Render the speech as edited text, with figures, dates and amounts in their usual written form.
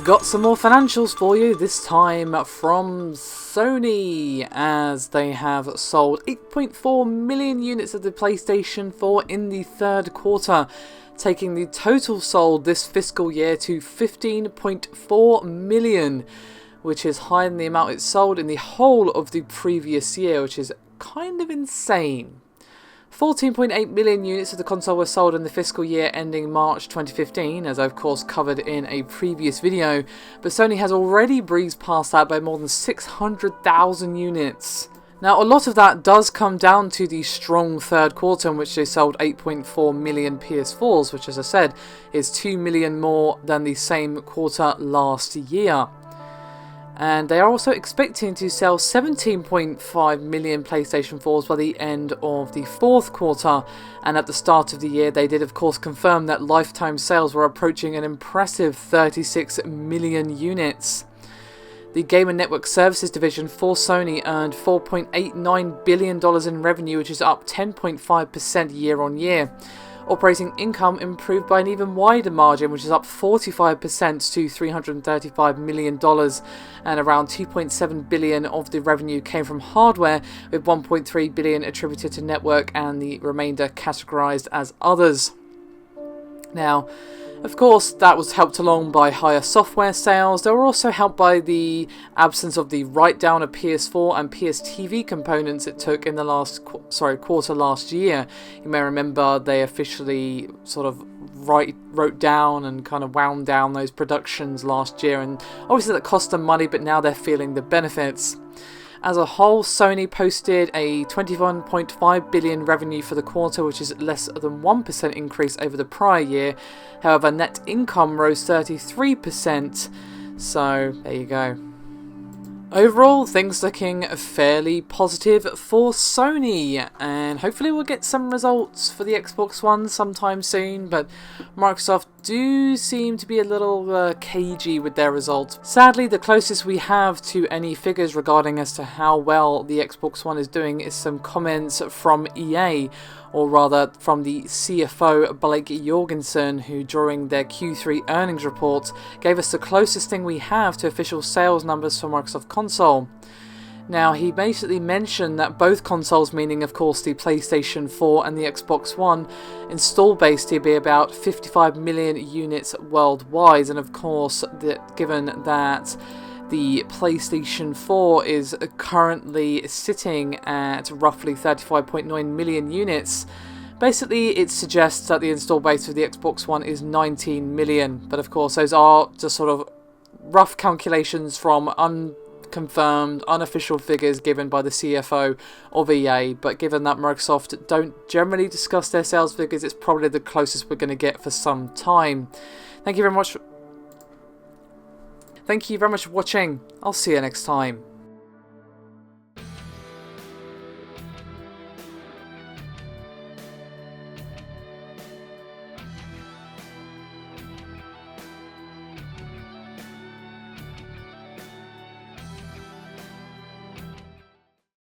Got some more financials for you, this time from Sony, as they have sold 8.4 million units of the PlayStation 4 in the third quarter, taking the total sold this fiscal year to 15.4 million, which is higher than the amount it sold in the whole of the previous year, which is kind of insane. 14.8 million units of the console were sold in the fiscal year ending March 2015, as I of course covered in a previous video, but Sony has already breezed past that by more than 600,000 units. Now, a lot of that does come down to the strong third quarter in which they sold 8.4 million PS4s, which, as I said, is 2 million more than the same quarter last year. And they are also expecting to sell 17.5 million PlayStation 4s by the end of the fourth quarter. And at the start of the year, they did of course confirm that lifetime sales were approaching an impressive 36 million units. The Game and Network Services division for Sony earned $4.89 billion in revenue, which is up 10.5% year on year. Operating income improved by an even wider margin, which is up 45% to $335 million, and around $2.7 billion of the revenue came from hardware, with $1.3 billion attributed to network and the remainder categorized as others. Now, of course, that was helped along by higher software sales. They were also helped by the absence of the write-down of PS4 and PS TV components it took in the quarter last year. You may remember they officially sort of wrote down and kind of wound down those productions last year, and obviously that cost them money, but now they're feeling the benefits. As a whole, Sony posted a 21.5 billion revenue for the quarter, which is less than 1% increase over the prior year. However, net income rose 33%, so there you go. Overall, things looking fairly positive for Sony, and hopefully we'll get some results for the Xbox One sometime soon, but Microsoft do seem to be a little cagey with their results. Sadly, the closest we have to any figures regarding as to how well the Xbox One is doing is some comments from EA, or rather from the CFO Blake Jorgensen, who during their Q3 earnings report gave us the closest thing we have to official sales numbers for Microsoft Console. Now, he basically mentioned that both consoles, meaning of course the PlayStation 4 and the Xbox One, install base to be about 55 million units worldwide, and of course, given that the PlayStation 4 is currently sitting at roughly 35.9 million units. Basically, it suggests that the install base of the Xbox One is 19 million. But of course, those are just sort of rough calculations from unconfirmed, unofficial figures given by the CFO of EA. But given that Microsoft don't generally discuss their sales figures, it's probably the closest we're going to get for some time. Thank you very much for watching. I'll see you next time.